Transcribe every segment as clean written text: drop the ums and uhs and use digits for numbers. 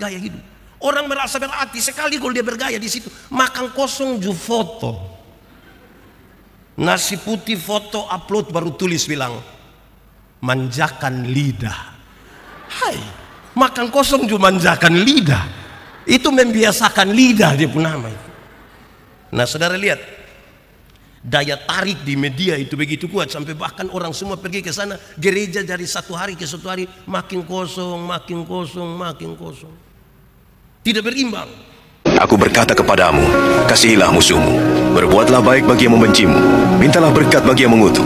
gaya hidup. Orang merasa berarti sekali kalau dia bergaya di situ. Makan kosong ju foto. Nasi putih foto upload baru tulis bilang manjakan lidah. Hai, makan kosong ju manjakan lidah. Itu membiasakan lidah dia pun nama itu. Nah saudara lihat, daya tarik di media itu begitu kuat sampai bahkan orang semua pergi ke sana. Gereja dari satu hari ke satu hari makin kosong, makin kosong, makin kosong. Tidak berimbang. Aku berkata kepadamu, kasihilah musuhmu, berbuatlah baik bagi yang membencimu, mintalah berkat bagi yang mengutuk,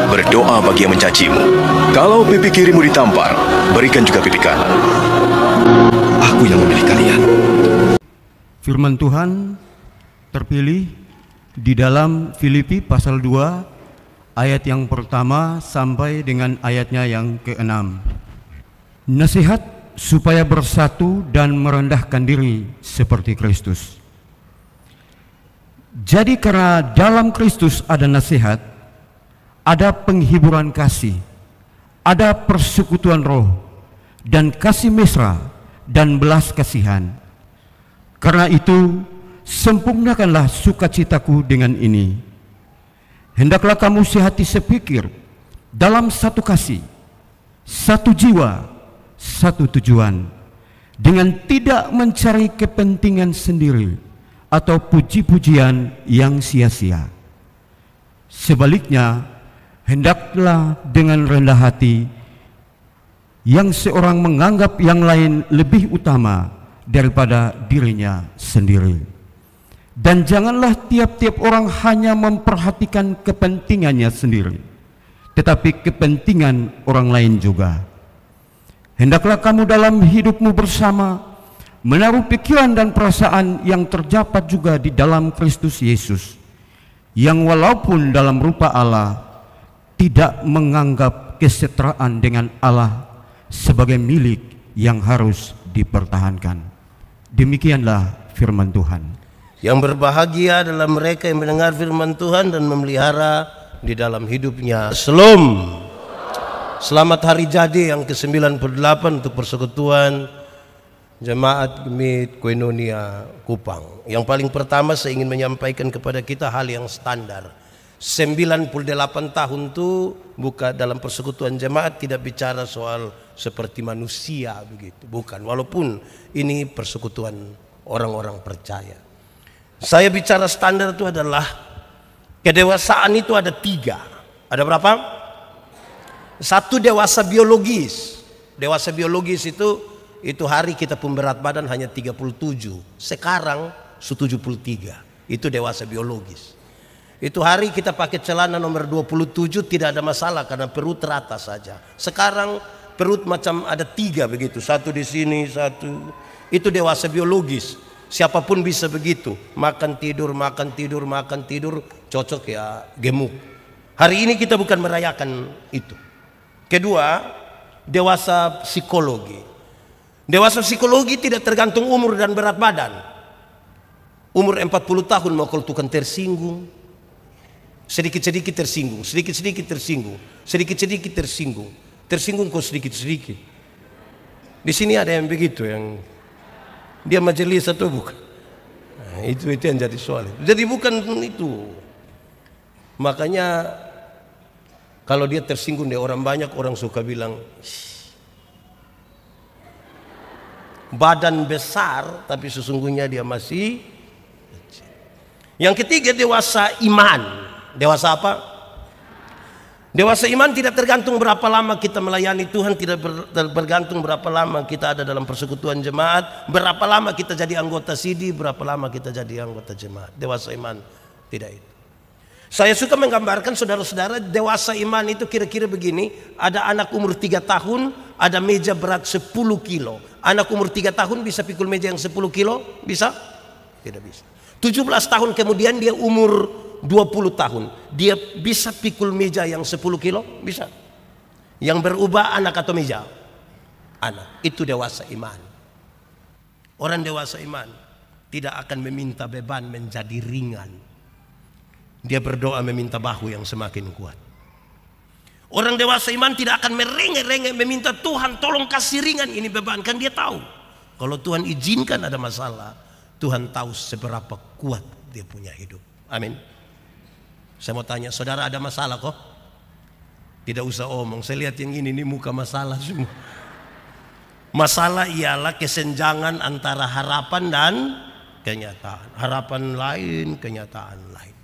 berdoa bagi yang mencacimu. Kalau pipi kirimu ditampar, berikan juga pipi kanan. Aku yang memilih kalian. Firman Tuhan terpilih di dalam Filipi pasal 2 ayat yang pertama sampai dengan ayatnya yang ke-6. Nasihat supaya bersatu dan merendahkan diri seperti Kristus. Jadi karena dalam Kristus ada nasihat, ada penghiburan kasih, ada persekutuan roh, dan kasih mesra, dan belas kasihan. Karena itu, sempurnakanlah sukacitaku dengan ini. Hendaklah kamu sehati sepikir, dalam satu kasih, satu jiwa, satu tujuan, dengan tidak mencari kepentingan sendiri atau puji-pujian yang sia-sia. Sebaliknya, hendaklah dengan rendah hati yang seorang menganggap yang lain lebih utama daripada dirinya sendiri. Dan janganlah tiap-tiap orang hanya memperhatikan kepentingannya sendiri, tetapi kepentingan orang lain juga. Hendaklah kamu dalam hidupmu bersama menaruh pikiran dan perasaan yang terdapat juga di dalam Kristus Yesus, yang walaupun dalam rupa Allah tidak menganggap kesetaraan dengan Allah sebagai milik yang harus dipertahankan. Demikianlah firman Tuhan. Yang berbahagia adalah mereka yang mendengar firman Tuhan dan memelihara di dalam hidupnya. Shalom. Selamat hari jadi yang ke-98 untuk persekutuan Jemaat Gemit Koinonia Kupang. Yang paling pertama saya ingin menyampaikan kepada kita hal yang standar. 98 tahun itu bukan dalam persekutuan jemaat tidak bicara soal seperti manusia begitu, bukan. Walaupun ini persekutuan orang-orang percaya. Saya bicara standar itu adalah kedewasaan itu ada 3. Ada berapa? Satu, dewasa biologis. Dewasa biologis itu hari kita pun berat badan hanya 37. Sekarang 73. Itu dewasa biologis. Itu hari kita pakai celana nomor 27 tidak ada masalah karena perut rata saja. Sekarang perut macam ada 3 begitu. Satu di sini, satu. Itu dewasa biologis. Siapapun bisa begitu. Makan tidur, makan tidur, makan tidur. Cocok ya, gemuk. Hari ini kita bukan merayakan itu. Kedua, dewasa psikologi. Dewasa psikologi tidak tergantung umur dan berat badan. Umur 40 tahun mau kalau tukang tersinggung, sedikit-sedikit tersinggung, sedikit-sedikit tersinggung, sedikit-sedikit tersinggung, tersinggung kok sedikit-sedikit. Di sini ada yang begitu, yang dia majelis atau bukan? Nah, itu yang jadi soal. Jadi bukan itu. Makanya kalau dia tersinggung dari orang banyak, orang suka bilang badan besar tapi sesungguhnya dia masih kecil. Yang ketiga, dewasa iman. Dewasa apa? Dewasa iman tidak tergantung berapa lama kita melayani Tuhan, tidak bergantung berapa lama kita ada dalam persekutuan jemaat, berapa lama kita jadi anggota CD, berapa lama kita jadi anggota jemaat. Dewasa iman tidak itu. Saya suka menggambarkan saudara-saudara, dewasa iman itu kira-kira begini. Ada anak umur 3 tahun, ada meja berat 10 kilo. Anak umur 3 tahun bisa pikul meja yang 10 kilo? Bisa? Tidak bisa. 17 tahun kemudian dia umur 20 tahun. Dia bisa pikul meja yang 10 kilo? Bisa. Yang berubah anak atau meja? Anak. Itu dewasa iman. Orang dewasa iman tidak akan meminta beban menjadi ringan. Dia berdoa meminta bahu yang semakin kuat. Orang dewasa iman tidak akan merengek-rengek meminta Tuhan tolong kasih ringan ini beban. Kan dia tahu Kalau Tuhan izinkan ada masalah, Tuhan tahu seberapa kuat dia punya hidup. Amin. Saya mau tanya, saudara ada masalah kok? Tidak usah omong, saya lihat yang ini muka masalah semua. Masalah ialah kesenjangan antara harapan dan kenyataan. Harapan lain, kenyataan lain.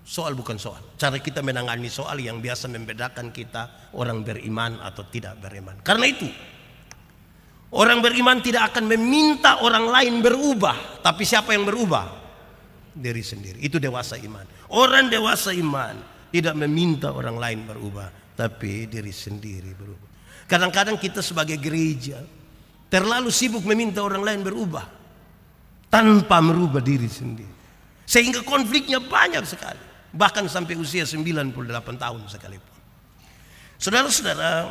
Soal bukan soal. Cara kita menangani soal yang biasa membedakan kita orang beriman atau tidak beriman. Karena itu, orang beriman tidak akan meminta orang lain berubah. Tapi siapa yang berubah? Diri sendiri. Itu dewasa iman. Orang dewasa iman tidak meminta orang lain berubah, tapi diri sendiri berubah. Kadang-kadang kita sebagai gereja terlalu sibuk meminta orang lain berubah tanpa merubah diri sendiri. Sehingga konfliknya banyak sekali. Bahkan sampai usia 98 tahun sekalipun. Saudara-saudara,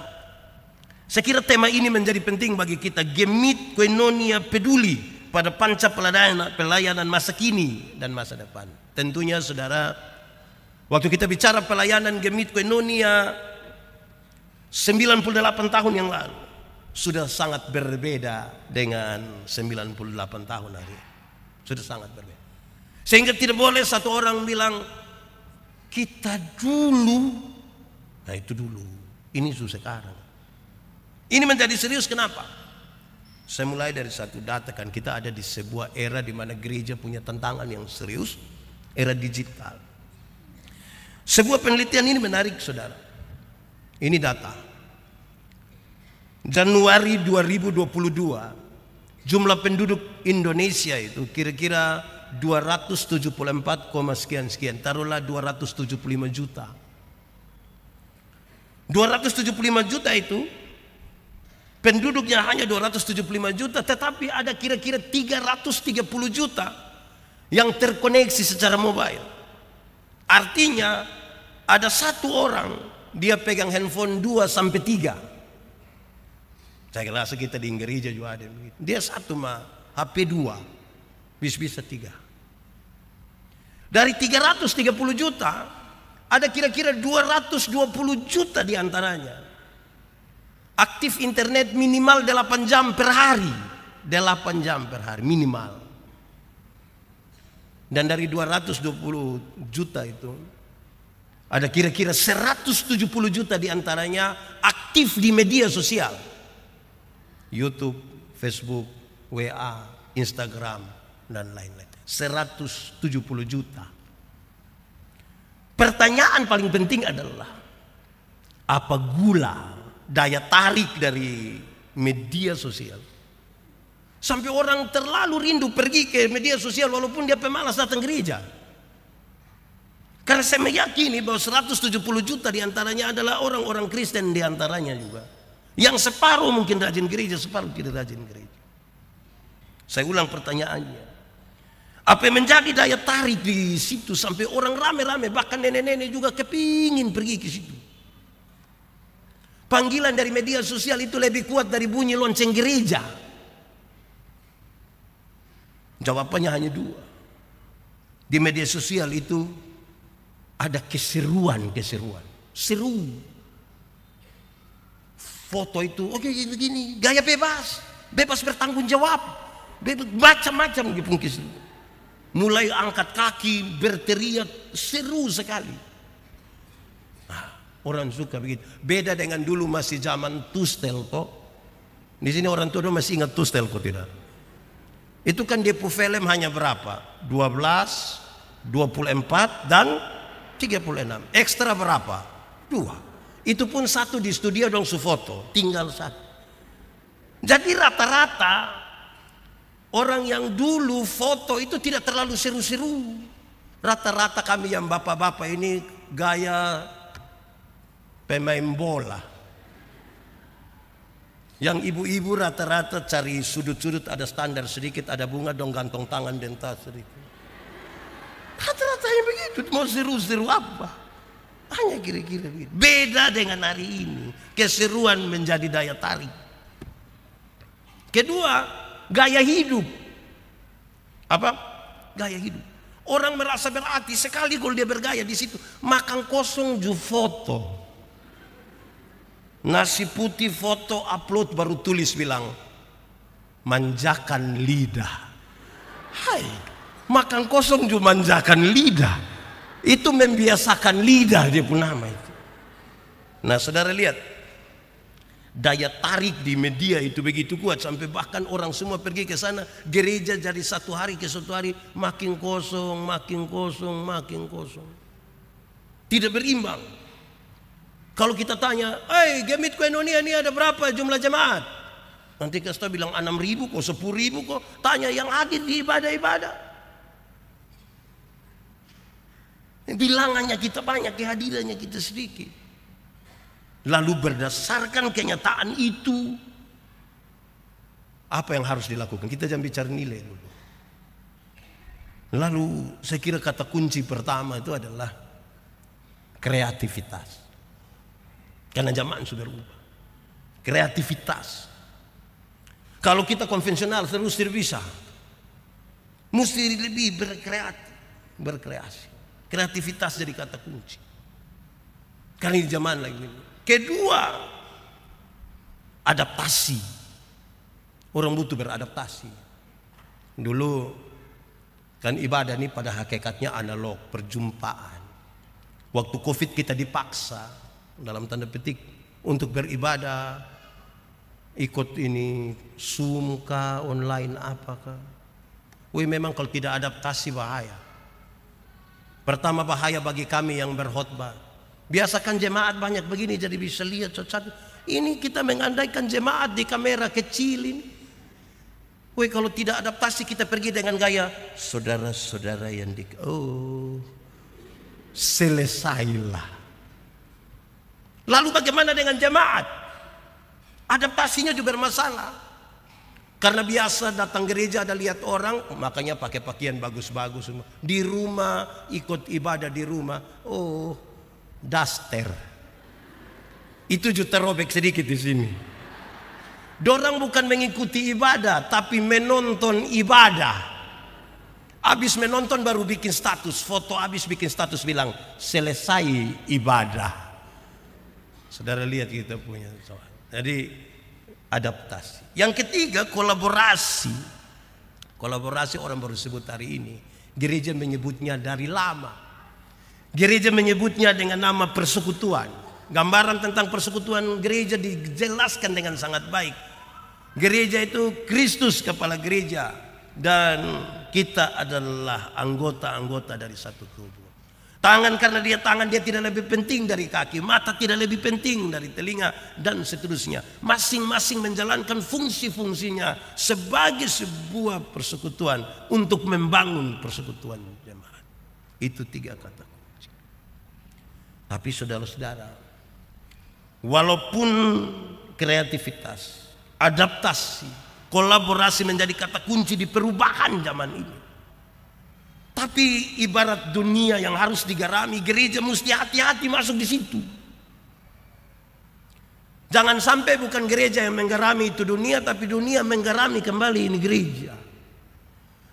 saya kira tema ini menjadi penting bagi kita. Gemit koinonia peduli pada panca pelayanan masa kini dan masa depan. Tentunya saudara, waktu kita bicara pelayanan gemit koinonia 98 tahun yang lalu, sudah sangat berbeda dengan 98 tahun hari. Sudah sangat berbeda. Sehingga tidak boleh satu orang bilang kita dulu, nah itu dulu, ini susah sekarang. Ini menjadi serius kenapa? Saya mulai dari satu data, kan kita ada di sebuah era di mana gereja punya tantangan yang serius, era digital. Sebuah penelitian ini menarik saudara. Ini data. Januari 2022, jumlah penduduk Indonesia itu kira-kira 274, sekian, taruhlah 275 juta. 275 juta itu penduduknya hanya 275 juta, tetapi ada kira-kira 330 juta yang terkoneksi secara mobile. Artinya ada satu orang dia pegang handphone 2 sampai 3. Saya rasa kita di gereja juga ada begitu. Dia satu HP 2, bisa 3. Dari 330 juta, ada kira-kira 220 juta diantaranya aktif internet minimal 8 jam per hari. 8 jam per hari minimal. Dan dari 220 juta itu, ada kira-kira 170 juta diantaranya aktif di media sosial. YouTube, Facebook, WA, Instagram, dan lain-lain. 170 juta. Pertanyaan paling penting adalah, apa gula daya tarik dari media sosial sampai orang terlalu rindu pergi ke media sosial walaupun dia pemalas datang gereja? Karena saya meyakini bahwa 170 juta diantaranya adalah orang-orang Kristen diantaranya juga, yang separuh mungkin rajin gereja, separuh tidak rajin gereja. Saya ulang pertanyaannya, apa yang menjadi daya tarik di situ sampai orang rame-rame, bahkan nenek-nenek juga kepingin pergi ke situ? Panggilan dari media sosial itu lebih kuat dari bunyi lonceng gereja. Jawabannya hanya 2. Di media sosial itu ada keseruan. Seru. Foto itu oke begini, gaya bebas bertanggung jawab, macam-macam gitu. Mulai angkat kaki, berteriak, seru sekali. Orang suka begitu. Beda dengan dulu masih zaman tustel kok. Di sini orang tua masih ingat tustel kok tidak? Itu kan dia film hanya berapa? 12, 24 dan 36. Ekstra berapa? 2. Itu pun satu di studio dong sufoto, tinggal 1. Jadi rata-rata orang yang dulu foto itu tidak terlalu seru-seru. Rata-rata kami yang bapak-bapak ini gaya pemain bola. Yang ibu-ibu rata-rata cari sudut-sudut, ada standar sedikit, ada bunga dong, gantong tangan dan tas sedikit. Rata-rata yang begitu. Mau seru-seru apa? Hanya kira-kira begitu. Beda dengan hari ini, keseruan menjadi daya tarik. Kedua, gaya hidup. Apa? Gaya hidup. Orang merasa berarti sekali kalau dia bergaya di situ. Makan kosong ju foto. Nasi putih foto upload baru tulis bilang manjakan lidah. Hai, makan kosong juga manjakan lidah. Itu membiasakan lidah, dia pun nama itu. Nah saudara lihat, daya tarik di media itu begitu kuat sampai bahkan orang semua pergi ke sana. Gereja dari satu hari ke satu hari makin kosong, makin kosong, makin kosong. Tidak berimbang. Kalau kita tanya, Gemit Koinonia ini ada berapa jumlah jemaat? Nanti kita bilang 6.000 kok, 10.000 kok. Tanya yang hadir di ibadah-ibadah. Bilangannya kita banyak, kehadirannya kita sedikit. Lalu berdasarkan kenyataan itu, apa yang harus dilakukan? Kita jangan bicara nilai dulu. Lalu saya kira kata kunci pertama itu adalah kreativitas. Karena zaman sudah berubah. Kreativitas. Kalau kita konvensional terus tidak bisa. Mesti lebih berkreasi. Kreativitas jadi kata kunci. Karena di zaman lagi. Kedua, adaptasi. Orang butuh beradaptasi. Dulu kan ibadah ini pada hakikatnya analog, perjumpaan. Waktu Covid kita dipaksa dalam tanda petik untuk beribadah, ikut ini Zoom kah, online apakah. Memang kalau tidak adaptasi bahaya. Pertama bahaya bagi kami yang berkhotbah. Biasakan jemaat banyak begini jadi bisa lihat satu-satu. Ini kita mengandaikan jemaat di kamera kecil ini. Kalau tidak adaptasi kita pergi dengan gaya saudara-saudara yang selesailah. Lalu bagaimana dengan jemaat? Adaptasinya juga bermasalah. Karena biasa datang gereja ada lihat orang, makanya pakai pakaian bagus-bagus semua. Di rumah ikut ibadah di rumah, daster. Itu juga terobek sedikit di sini. Dorang bukan mengikuti ibadah, tapi menonton ibadah. Habis menonton baru bikin status, foto habis bikin status bilang selesai ibadah. Saudara lihat kita punya. Jadi adaptasi. Yang ketiga kolaborasi. Kolaborasi orang baru sebut hari ini. Gereja menyebutnya dari lama. Gereja menyebutnya dengan nama persekutuan. Gambaran tentang persekutuan gereja dijelaskan dengan sangat baik. Gereja itu Kristus kepala gereja. Dan kita adalah anggota-anggota dari satu tubuh. Tangan karena dia tangan, dia tidak lebih penting dari kaki. Mata tidak lebih penting dari telinga, dan seterusnya. Masing-masing menjalankan fungsi-fungsinya sebagai sebuah persekutuan untuk membangun persekutuan jemaat. Itu 3 kata kunci. Tapi saudara-saudara, walaupun kreativitas, adaptasi, kolaborasi menjadi kata kunci di perubahan zaman ini, tapi ibarat dunia yang harus digarami, gereja mesti hati-hati masuk di situ. Jangan sampai bukan gereja yang menggarami itu dunia, tapi dunia menggarami kembali ini gereja.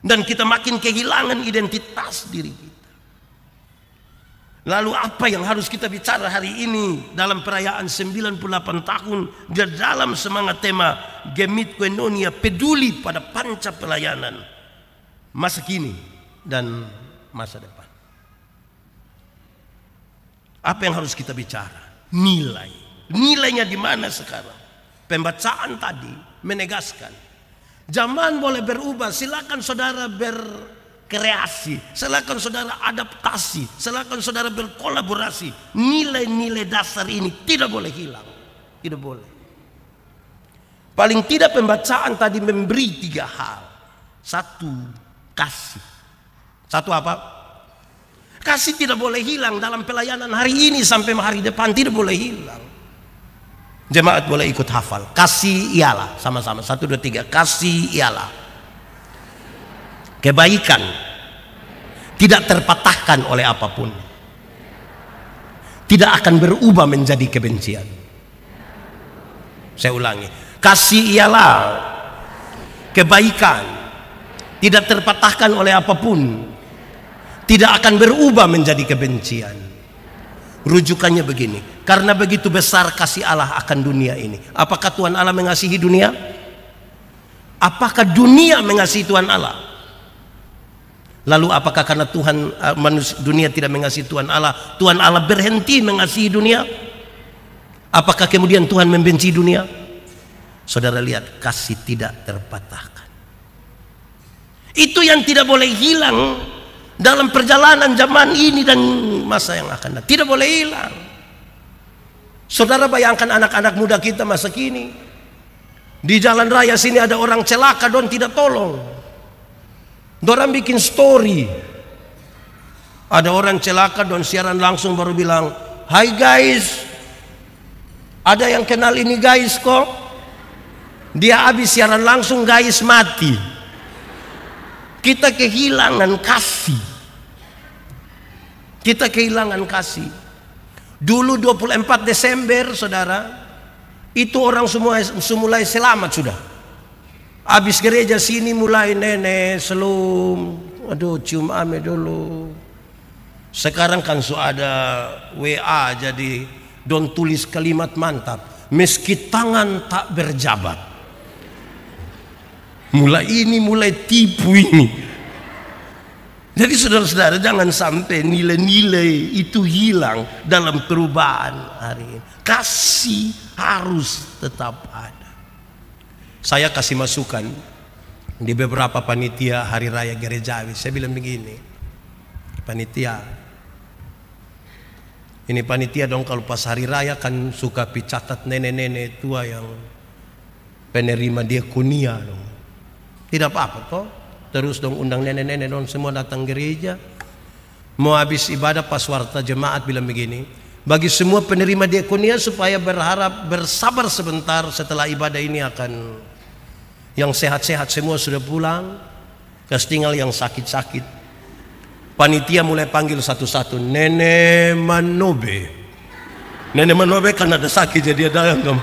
Dan kita makin kehilangan identitas diri kita. Lalu apa yang harus kita bicara hari ini dalam perayaan 98 tahun di dalam semangat tema Gemit Koinonia, peduli pada panca pelayanan masa kini dan masa depan. Apa yang harus kita bicara? Nilai. Nilainya di mana sekarang? Pembacaan tadi menegaskan zaman boleh berubah, silakan saudara berkreasi, silakan saudara adaptasi, silakan saudara berkolaborasi. Nilai-nilai dasar ini tidak boleh hilang. Tidak boleh. Paling tidak pembacaan tadi memberi 3 hal. 1, kasih. 1 apa? Kasih tidak boleh hilang dalam pelayanan hari ini sampai hari depan, tidak boleh hilang. Jemaat boleh ikut hafal. Kasih ialah, sama-sama 1, 2, 3. Kasih ialah kebaikan tidak terpatahkan oleh apapun, tidak akan berubah menjadi kebencian. Saya ulangi, kasih ialah kebaikan tidak terpatahkan oleh apapun, tidak akan berubah menjadi kebencian. Rujukannya begini, karena begitu besar kasih Allah akan dunia ini. Apakah Tuhan Allah mengasihi dunia? Apakah dunia mengasihi Tuhan Allah? Lalu apakah karena dunia tidak mengasihi Tuhan Allah berhenti mengasihi dunia? Apakah kemudian Tuhan membenci dunia? Saudara lihat, kasih tidak terpatahkan. Itu yang tidak boleh hilang dalam perjalanan zaman ini dan masa yang akan datang. Tidak boleh hilang. Saudara bayangkan anak-anak muda kita masa kini. Di jalan raya sini ada orang celaka, don tidak tolong. Dorang bikin story. Ada orang celaka, don siaran langsung baru bilang, "Hai guys, ada yang kenal ini guys kok." Dia habis siaran langsung, guys mati. Kita kehilangan kasih. Kita kehilangan kasih. Dulu 24 Desember, saudara, itu orang semua mulai selamat sudah. Habis gereja sini mulai nenek selum, aduh cium ame dulu. Sekarang kan sudah ada WA, jadi don tulis kalimat mantap, meski tangan tak berjabat. Mulai tipu ini. Jadi saudara-saudara, jangan sampai nilai-nilai itu hilang dalam perubahan hari ini. Kasih harus tetap ada. Saya kasih masukan di beberapa panitia hari raya gerejawi. Saya bilang begini, panitia, ini panitia dong, kalau pas hari raya kan suka picatat nenek-nenek tua yang penerima diakonia dong. Tidak apa-apa toh. Terus dong undang nenek-nenek dong semua datang gereja. Mau habis ibadah pas warta jemaat bilang begini, bagi semua penerima diakonia supaya bersabar sebentar, setelah ibadah ini akan yang sehat-sehat semua sudah pulang, tinggal yang sakit-sakit. Panitia mulai panggil satu-satu, Nenek Manobe. Nenek Manobe kan ada sakit jadi ada yang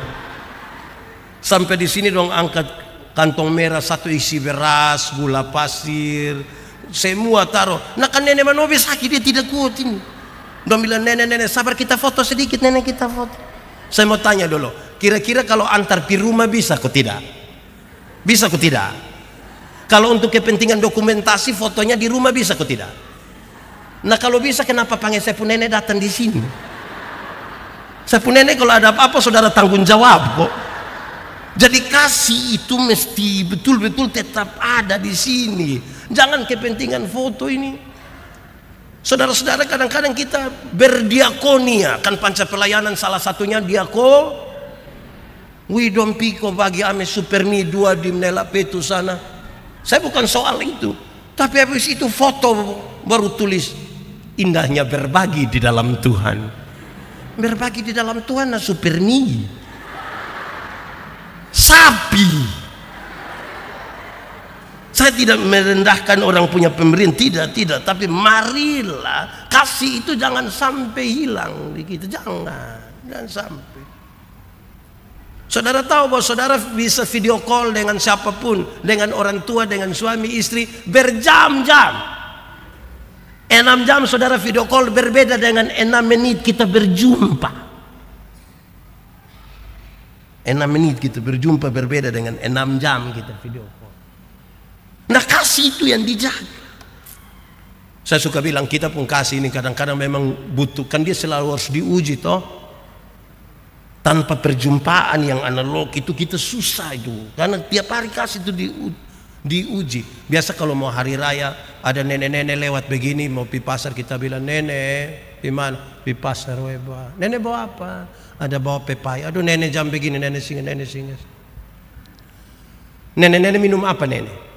sampai di sini dong angkat kantong merah satu isi beras, gula pasir, semua taruh. Nah kan Nenek Manobe sakit, dia tidak kuat ini. Dong bilang, nenek sabar kita foto sedikit, nenek kita foto. Saya mau tanya dulu, kira-kira kalau antar pi rumah bisa kok tidak? Bisa kok tidak? Kalau untuk kepentingan dokumentasi fotonya di rumah bisa kok tidak? Nah kalau bisa, kenapa panggil saya pun nenek datang di sini? Saya pun nenek kalau ada apa-apa saudara tanggung jawab kok. Jadi kasih itu mesti betul-betul tetap ada di sini. Jangan kepentingan foto ini. Saudara-saudara, kadang-kadang kita berdiakonia, kan panca pelayanan salah satunya diako. Widom piko bagi ame supermi dua di menela petu sana. Saya bukan soal itu, tapi habis itu foto baru tulis indahnya berbagi di dalam Tuhan. Berbagi di dalam Tuhan nah supermi. Sapi. Saya tidak merendahkan orang punya pemerintah, tidak, tapi marilah kasih itu jangan sampai hilang di kita, jangan sampai. Saudara tahu bahwa saudara bisa video call dengan siapapun, dengan orang tua, dengan suami, istri berjam-jam. 6 jam saudara video call berbeda dengan 6 menit kita berjumpa. 6 menit kita berjumpa berbeda dengan 6 jam kita video call. Nah kasih itu yang dijaga. Saya suka bilang kita pun kasih ini kadang-kadang memang butuh, kan dia selalu harus diuji toh. Tanpa perjumpaan yang analog itu kita susah itu. Karena tiap hari kasih itu diuji. Biasa kalau mau hari raya ada nenek-nenek lewat begini mau pi pasar, kita bilang, nenek di mana? Pi pasar weba. Nenek bawa apa? Ada bawa pepaya. Aduh nenek jam begini, nenek singa. Nenek minum apa nenek?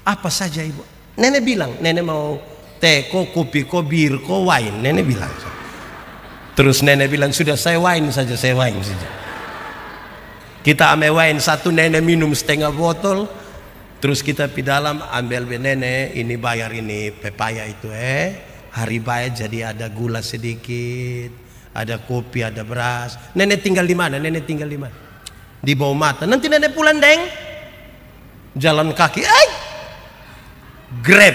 Apa saja ibu? Nenek bilang, nenek mau teh, kopi, bir, wine. Nenek bilang. Terus nenek bilang, sudah saya wine saja. Kita ambil wine satu, nenek minum setengah botol. Terus kita di dalam ambil nenek, ini bayar ini pepaya itu hari bayar jadi ada gula sedikit. Ada kopi, ada beras. Nenek tinggal di mana? Di bawah mata. Nanti nenek pulang deng. Jalan kaki. Grab.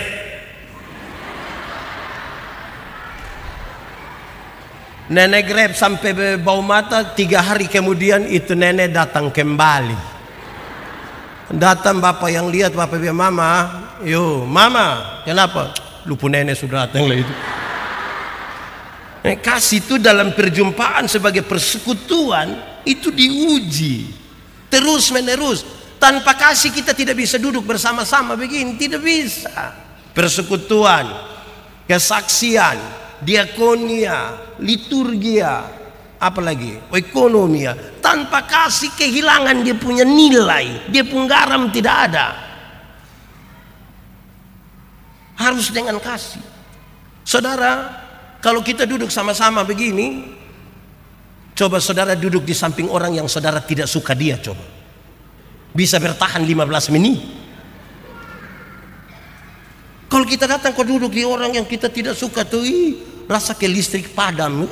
Nenek grab sampai bawah mata. 3 hari kemudian itu nenek datang kembali. Datang bapak yang lihat, bapak bilang, mama, yo mama, kenapa? Lupa nenek sudah datang lah itu. Kasih itu dalam perjumpaan sebagai persekutuan itu diuji terus menerus. Tanpa kasih kita tidak bisa duduk bersama-sama begini, tidak bisa. Persekutuan, kesaksian, diakonia, liturgia, apalagi ekonomia. Tanpa kasih kehilangan dia punya nilai, dia pun garam tidak ada. Harus dengan kasih. Saudara, kalau kita duduk sama-sama begini, coba saudara duduk di samping orang yang saudara tidak suka dia, coba. Bisa bertahan 15 menit. Kalau kita datang kau duduk di orang yang kita tidak suka tuh, rasa ke listrik padam.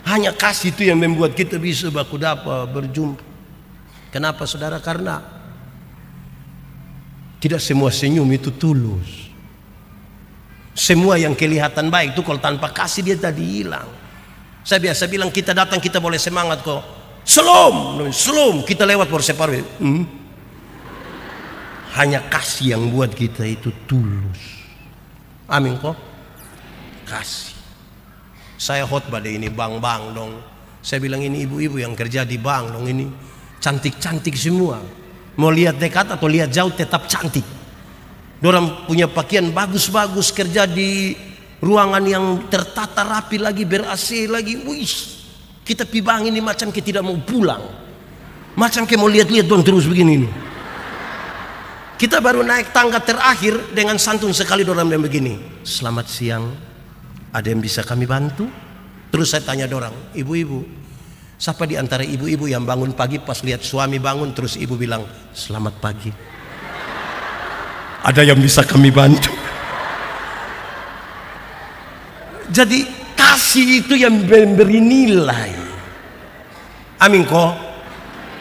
Hanya kasih itu yang membuat kita bisa baku dapat berjumpa. Kenapa saudara? Karena tidak semua senyum itu tulus. Semua yang kelihatan baik itu kalau tanpa kasih dia tadi hilang. Saya biasa bilang kita datang kita boleh semangat kok. Selom, kita lewat baru separuh. Hanya kasih yang buat kita itu tulus. Amin kok. Kasih. Saya khotbah deh ini bang dong. Saya bilang ini ibu-ibu yang kerja di bank dong ini cantik-cantik semua. Mau lihat dekat atau lihat jauh tetap cantik. Dorang punya pakaian bagus-bagus, kerja di ruangan yang tertata rapi lagi, ber-AC lagi. Wih. Kita pibang ini macam kita tidak mau pulang. Macam kita mau lihat-lihat dong terus begini nih. Kita baru naik tangga terakhir dengan santun sekali dorang yang begini. Selamat siang, ada yang bisa kami bantu? Terus saya tanya dorang, ibu-ibu, siapa di antara ibu-ibu yang bangun pagi pas lihat suami bangun terus ibu bilang, selamat pagi. Ada yang bisa kami bantu? Jadi kasih itu yang memberi nilai. Amin kok.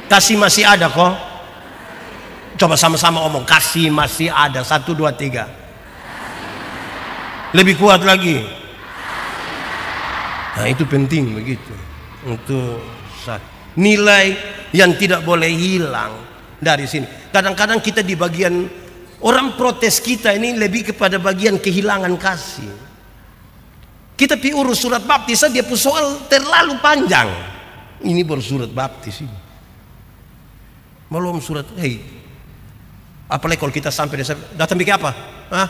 Kasih masih ada kok. Coba sama-sama omong, kasih masih ada. 1, 2, 3. Lebih kuat lagi. Nah itu penting begitu. Untuk nilai yang tidak boleh hilang dari sini. Kadang-kadang kita di bagian orang protes kita ini lebih kepada bagian kehilangan kasih. Kita pi urus surat baptis dia pun soal terlalu panjang. Ini baru surat baptis ini. Belum surat. Apalagi kalau kita sampai datang bikin apa? Hah?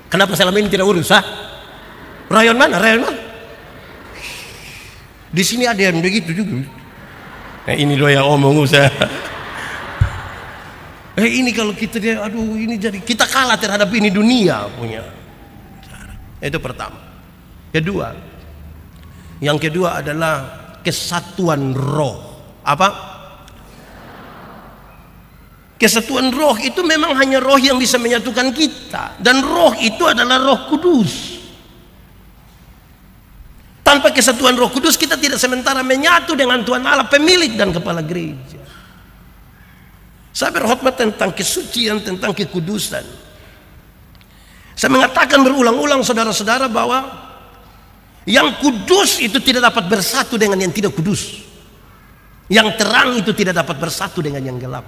Kenapa selama ini tidak urus? Rayon mana? Di sini ada yang begitu juga. Ini doa yang omong saya. Ini kalau kita dia, aduh ini jadi kita kalah terhadap ini dunia punya. Itu pertama. Yang kedua adalah kesatuan roh. Apa? Kesatuan roh itu memang hanya roh yang bisa menyatukan kita. Dan roh itu adalah Roh Kudus. Tanpa kesatuan Roh Kudus kita tidak sementara menyatu dengan Tuhan Allah, pemilik dan kepala gereja. Saya berkhotbah tentang kesucian, tentang kekudusan. Saya mengatakan berulang-ulang saudara-saudara bahwa yang kudus itu tidak dapat bersatu dengan yang tidak kudus. Yang terang itu tidak dapat bersatu dengan yang gelap.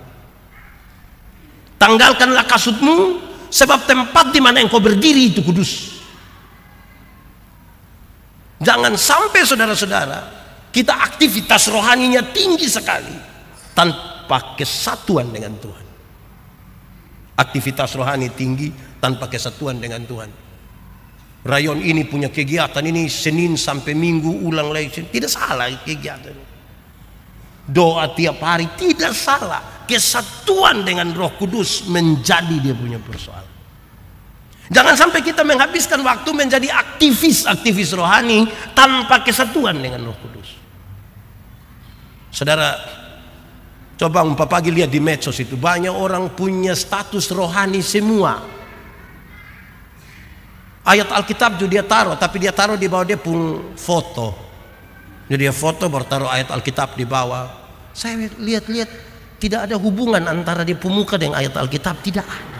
Tanggalkanlah kasutmu, sebab tempat di mana engkau berdiri itu kudus. Jangan sampai saudara-saudara kita aktivitas rohaninya tinggi sekali tanpa kesatuan dengan Tuhan. Aktivitas rohani tinggi tanpa kesatuan dengan Tuhan. Rayon ini punya kegiatan ini Senin sampai Minggu ulang lagi, tidak salah kegiatan. Doa tiap hari tidak salah. Kesatuan dengan Roh Kudus menjadi dia punya persoalan. Jangan sampai kita menghabiskan waktu menjadi aktivis rohani tanpa kesatuan dengan Roh Kudus. Saudara, coba pagi lihat di medsos itu banyak orang punya status rohani semua. Ayat Alkitab juga dia taruh, tapi dia taruh di bawah dia pun foto. Jadi dia foto baru taruh ayat Alkitab di bawah. Saya lihat-lihat tidak ada hubungan antara dia pemuka dengan ayat Alkitab, tidak ada.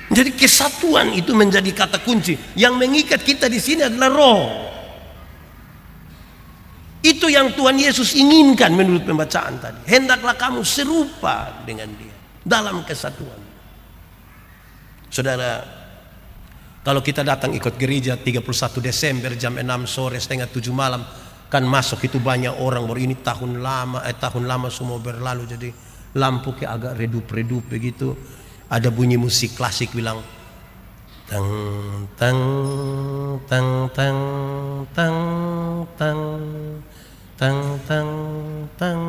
Jadi kesatuan itu menjadi kata kunci. Yang mengikat kita di sini adalah roh. Itu yang Tuhan Yesus inginkan menurut pembacaan tadi. Hendaklah kamu serupa dengan Dia dalam kesatuan. Saudara, kalau kita datang ikut gereja 31 Desember jam 6 sore setengah 7 malam, kan masuk itu banyak orang, baru ini tahun lama semua berlalu, jadi lampu kayak agak redup-redup begitu. Ada bunyi musik klasik bilang tang tang tang tang tang tang tang tang tang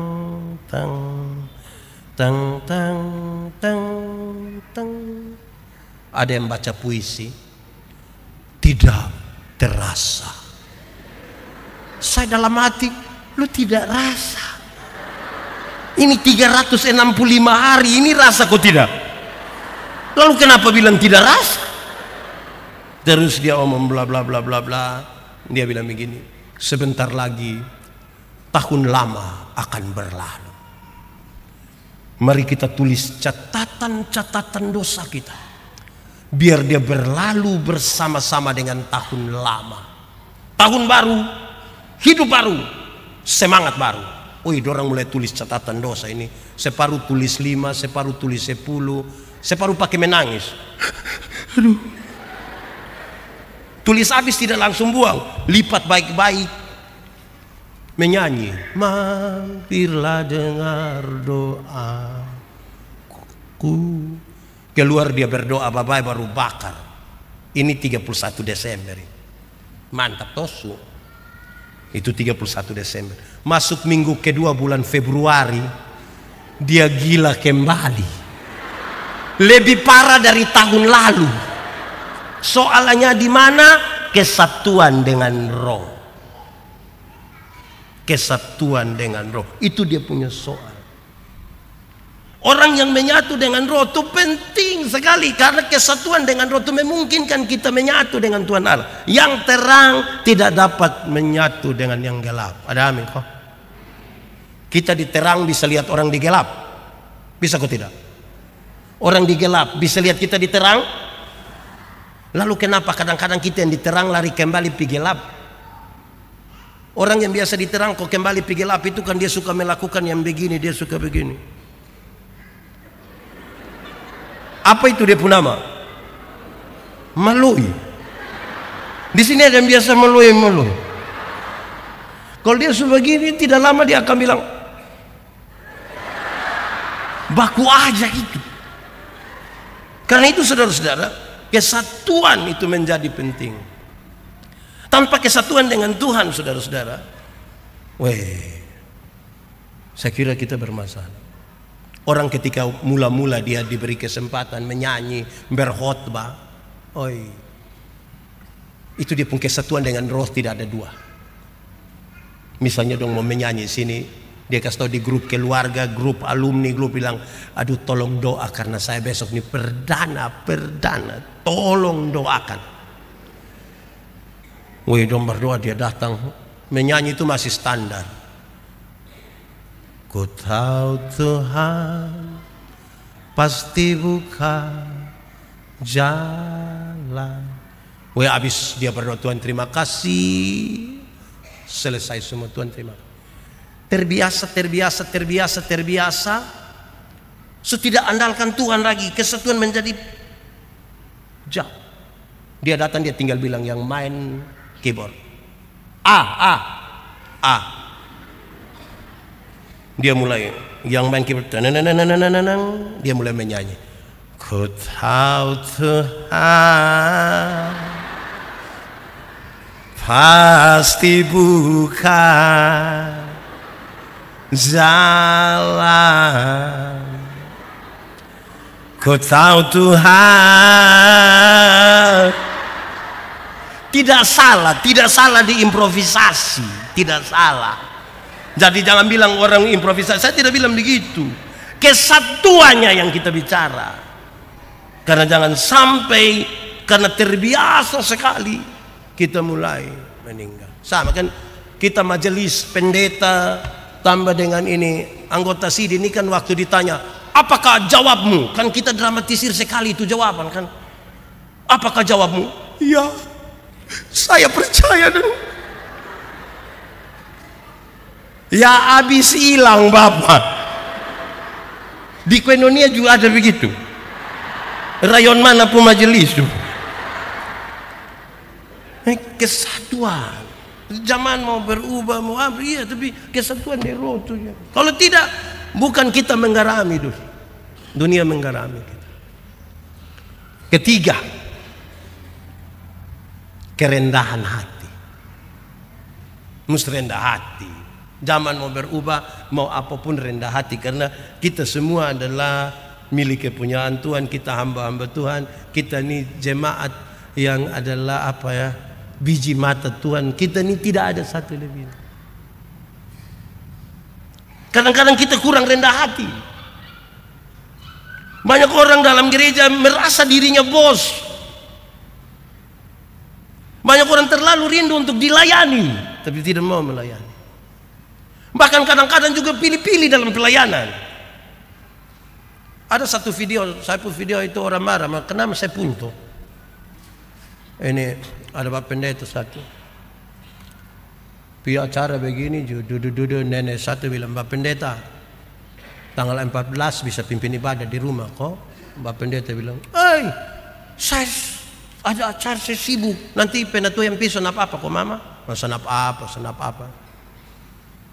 tang tang tang tang tang. Ada yang baca puisi, tidak terasa. Saya dalam hati, lu tidak rasa. Ini 365 hari, ini rasa kok tidak? Lalu kenapa bilang tidak rasa? Terus dia omong bla bla bla bla bla. Dia bilang begini, sebentar lagi tahun lama akan berlalu. Mari kita tulis catatan-catatan dosa kita, biar dia berlalu bersama-sama dengan tahun lama. Tahun baru, hidup baru, semangat baru. Orang mulai tulis catatan dosa ini. Separuh tulis 5, separuh tulis 10, separuh pakai menangis. Aduh. Tulis habis tidak langsung buang, lipat baik-baik. Menyanyi, mampirlah dengar doaku. Keluar dia berdoa, babai baru bakar. Ini 31 Desember. Mantap tosu. Itu 31 Desember. Masuk minggu kedua bulan Februari, dia gila kembali. Lebih parah dari tahun lalu. Soalnya di mana? Kesatuan dengan roh. Kesatuan dengan roh. Itu dia punya soal. Orang yang menyatu dengan roh itu penting sekali, karena kesatuan dengan roh itu memungkinkan kita menyatu dengan Tuhan Allah. Yang terang tidak dapat menyatu dengan yang gelap. Ada amin kok? Kita di terang bisa lihat orang di gelap. Bisa kok tidak? Orang di gelap bisa lihat kita di terang. Lalu kenapa kadang-kadang kita yang di terang lari kembali pergi gelap? Orang yang biasa di terang kok kembali pergi gelap itu kan dia suka melakukan yang begini, dia suka begini. Apa itu dia pun nama? Malui. Di sini ada yang biasa malui. Kalau dia sudah begini, tidak lama dia akan bilang baku aja itu. Karena itu saudara-saudara, kesatuan itu menjadi penting. Tanpa kesatuan dengan Tuhan, saudara-saudara, saya kira kita bermasalah. Orang ketika mula-mula dia diberi kesempatan menyanyi, berkhotbah, itu dia pun kesatuan dengan roh tidak ada dua. Misalnya dong mau menyanyi sini, dia kasih tahu di grup keluarga, grup alumni, grup bilang, aduh tolong doa karena saya besok ini perdana, tolong doakan. Dong berdoa, dia datang menyanyi itu masih standar. Ku tahu Tuhan pasti buka jalan. Habis dia berdoa, Tuhan terima kasih. Selesai semua, Tuhan terima kasih. Terbiasa. So tidak andalkan Tuhan lagi, kesatuan menjadi jauh. Dia datang, dia tinggal bilang yang main keyboard A. Dia mulai yang main keyboard, dia mulai menyanyi. Ku tahu Tuhan pasti buka jalan. Ku tahu Tuhan. Tidak salah diimprovisasi, tidak salah. Jadi jangan bilang orang improvisasi, saya tidak bilang begitu. Kesatuannya yang kita bicara. Karena jangan sampai karena terbiasa sekali kita mulai meninggal. Sama kan kita majelis pendeta tambah dengan ini anggota SID ini kan waktu ditanya, apakah jawabmu? Kan kita dramatisir sekali itu jawaban kan. Apakah jawabmu? Ya, saya percaya dan Ya habis hilang Bapak. Di Koinonia juga ada begitu. Rayon mana pun majelis tuh. Kesatuan. Zaman mau berubah, mau apa, iya, tapi kesatuan di roh tuh. Kalau tidak, bukan kita menggarami dulu. Dunia menggarami kita. Ketiga, kerendahan hati. Mesti rendah hati. Zaman mau berubah, mau apapun rendah hati, karena kita semua adalah milik kepunyaan Tuhan. Kita hamba-hamba Tuhan. Kita ini jemaat yang adalah apa ya, biji mata Tuhan. Kita ini tidak ada satu lebih. Kadang-kadang kita kurang rendah hati. Banyak orang dalam gereja merasa dirinya bos. Banyak orang terlalu rindu untuk dilayani, tapi tidak mau melayani. Bahkan kadang-kadang juga pilih-pilih dalam pelayanan. Ada satu video, saya pun video itu orang marah, kenapa saya punto? Ini ada Bapak Pendeta satu. Pi acara begini, duduk nenek satu bilang, Bapak Pendeta, tanggal 14 bisa pimpin ibadah di rumah kok. Bapak Pendeta bilang, saya ada acara, saya sibuk. Nanti penatu yang pisau apa kok mama? Senap apa.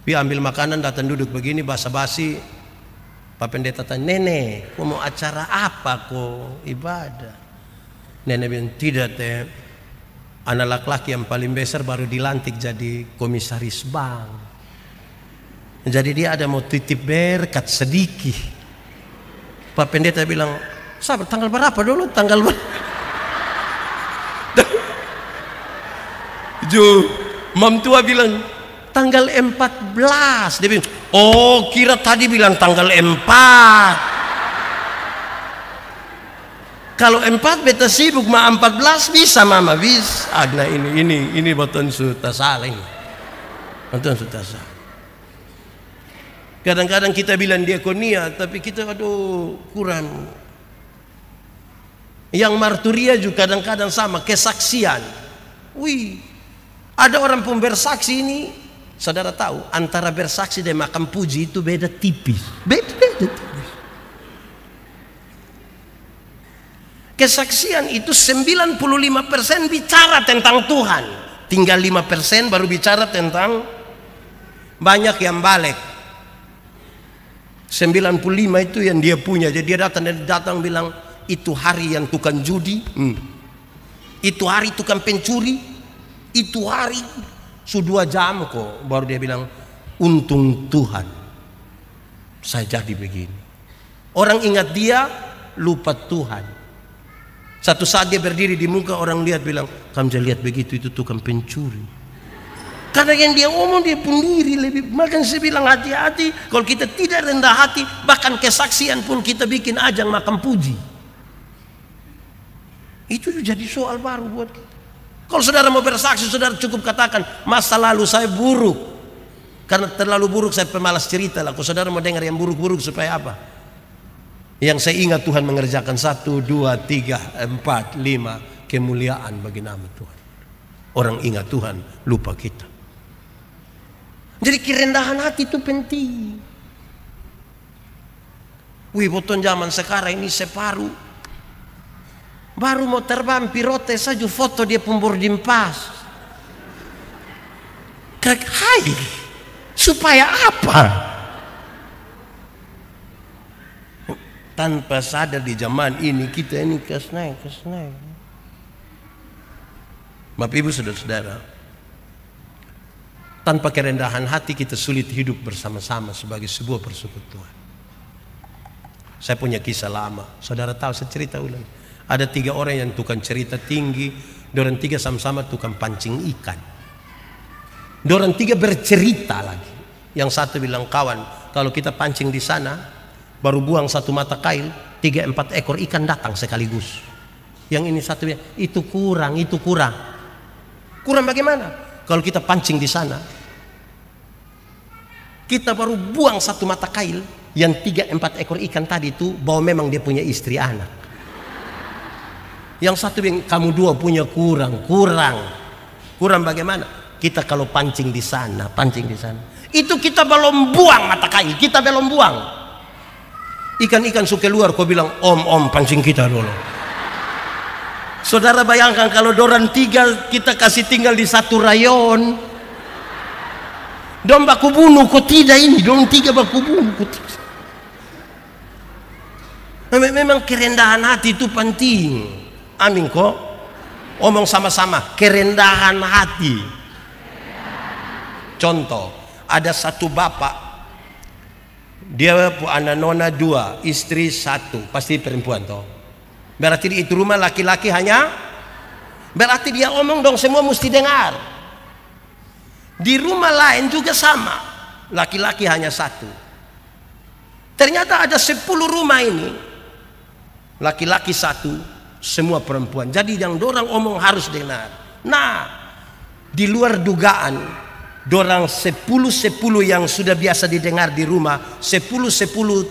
Pi ambil makanan, datang duduk begini, basa-basi. Pak Pendeta tanya, nenek, kok mau acara apa kok ibadah? Nenek bilang, tidak teh, anak laki-laki yang paling besar baru dilantik jadi komisaris bank. Jadi dia ada mau titip berkat sedikit. Pak Pendeta bilang, sabar, tanggal berapa dulu? Tanggal berapa? Mam tua bilang, tanggal 14. Dia bilang, oh kira tadi bilang tanggal 4. Kalau 4 beta sibuk, ma 14 bisa mama, bisa. Nah ini betul sudah salah ini. Betul sudah salah. Kadang-kadang kita bilang diakonia, tapi kita aduh kurang. Yang marturia juga kadang-kadang sama, kesaksian. Wih, ada orang pun bersaksi ini. Saudara tahu antara bersaksi dan makan puji itu beda tipis. Beda tipis. Kesaksian itu 95% bicara tentang Tuhan. Tinggal 5% baru bicara tentang banyak yang balik. 95 itu yang dia punya. Jadi dia datang bilang, itu hari yang tukang judi. Itu hari tukang pencuri. Itu hari sudah 2 jam kok, baru dia bilang, untung Tuhan saya jadi begini. Orang ingat dia, lupa Tuhan. Satu saat dia berdiri di muka, orang lihat bilang, kamu jangan lihat begitu, itu tukang pencuri. Karena yang dia omong dia pun diri lebih. Makanya saya bilang hati-hati, kalau kita tidak rendah hati, bahkan kesaksian pun kita bikin ajang makan puji. Itu jadi soal baru buat kita. Kalau saudara mau bersaksi, saudara cukup katakan, masa lalu saya buruk. Karena terlalu buruk saya pemalas cerita lah. Kalau saudara mau dengar yang buruk-buruk supaya apa? Yang saya ingat Tuhan mengerjakan 1, 2, 3, 4, 5 kemuliaan bagi nama Tuhan. Orang ingat Tuhan, lupa kita. Jadi kerendahan hati itu penting. Wih, boton zaman sekarang ini separuh. Baru mau terbang pirote saja foto dia pun boarding pass. Hai, supaya apa? Tanpa sadar di zaman ini kita ini kesnaik. Bapak Ibu saudara-saudara, tanpa kerendahan hati kita sulit hidup bersama-sama sebagai sebuah persekutuan. Saya punya kisah lama. Saudara tahu, saya cerita ulang. Ada 3 orang yang tukang cerita tinggi. Dorang 3 sama-sama tukang pancing ikan. Dorang 3 bercerita lagi. Yang satu bilang, kawan, kalau kita pancing di sana, baru buang 1 mata kail, 3-4 ekor ikan datang sekaligus. Yang ini satu bilang, itu kurang. Kurang bagaimana? Kalau kita pancing di sana, kita baru buang 1 mata kail, yang 3-4 ekor ikan tadi itu bahwa memang dia punya istri anak. Yang satu yang kamu 2 punya kurang bagaimana? Kita kalau pancing di sana, Itu kita belum buang mata kail, kita belum buang. Ikan-ikan suka keluar, kau bilang om pancing kita dulu. Saudara bayangkan kalau dorang 3 kita kasih tinggal di satu rayon, dong baku bunuh, kok tidak ini, dong 3 baku bunuh, kok tidak. Memang kerendahan hati itu penting. Amin kok. Omong sama-sama, kerendahan hati. Contoh, ada satu bapak, dia anak nona 2, istri 1, pasti perempuan toh. Berarti di itu rumah laki-laki hanya, berarti dia omong dong semua mesti dengar. Di rumah lain juga sama, laki-laki hanya 1. Ternyata ada 10 rumah ini, laki-laki 1, semua perempuan. Jadi yang dorang omong harus dengar. Nah, di luar dugaan, dorang 10 yang sudah biasa didengar di rumah, 10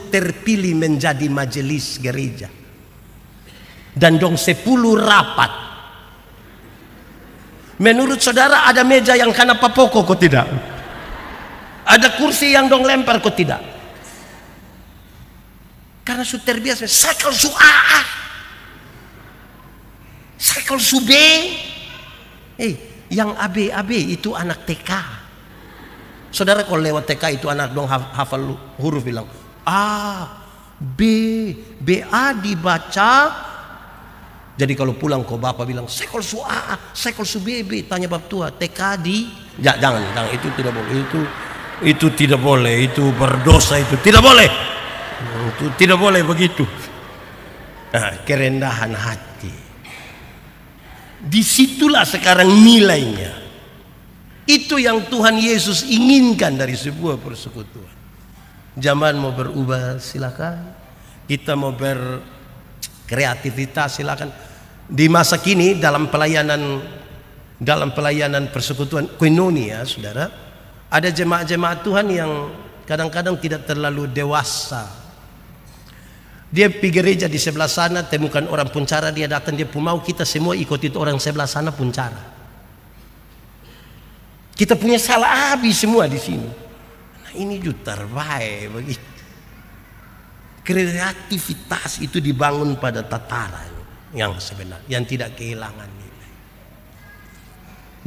terpilih menjadi majelis gereja. Dan dong 10 rapat. Menurut saudara ada meja yang kena papoko kok tidak? Ada kursi yang dong lempar kok tidak? Karena sudah terbiasa. Sakal su A, sakal su B. Yang AB itu anak TK. Saudara kalau lewat TK itu anak dong hafal huruf bilang A, B, BA dibaca. Jadi kalau pulang kok bapak bilang sekol su A, sekol su BB, tanya bab tua TK di, jangan itu tidak boleh, itu tidak boleh, itu berdosa, itu tidak boleh, itu tidak boleh begitu. Nah, kerendahan hati, disitulah sekarang nilainya. Itu yang Tuhan Yesus inginkan dari sebuah persekutuan. Zaman mau berubah silakan, kita mau berkreativitas silakan. Di masa kini dalam pelayanan persekutuan koinonia, saudara, ada jemaat-jemaat Tuhan yang kadang-kadang tidak terlalu dewasa. Dia pergi gereja di sebelah sana, temukan orang puncara, dia datang, dia pun mau kita semua ikut itu orang sebelah sana puncara. Kita punya salah habis semua di sini. Nah, ini juga terbaik begitu. Kreativitas itu dibangun pada tataran yang sebenar, yang tidak kehilangan nilai,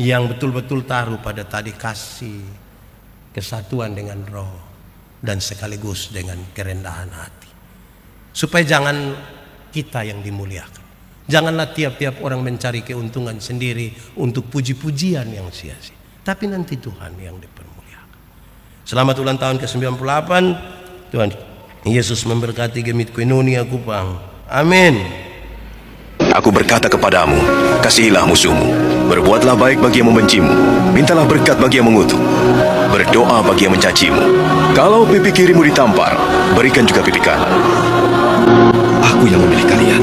yang betul-betul taruh pada tadi kasih, kesatuan dengan roh, dan sekaligus dengan kerendahan hati. Supaya jangan kita yang dimuliakan. Janganlah tiap-tiap orang mencari keuntungan sendiri untuk puji-pujian yang sia-sia, tapi nanti Tuhan yang dipermuliakan. Selamat ulang tahun ke-98. Tuhan Yesus memberkati Gemit Koinonia Kupang. Amin. Aku berkata kepadamu, kasihilah musuhmu, berbuatlah baik bagi yang membencimu, mintalah berkat bagi yang mengutuk, berdoa bagi yang mencacimu. Kalau pipi kirimu ditampar, berikan juga pipi kanan. Aku yang memilih kalian.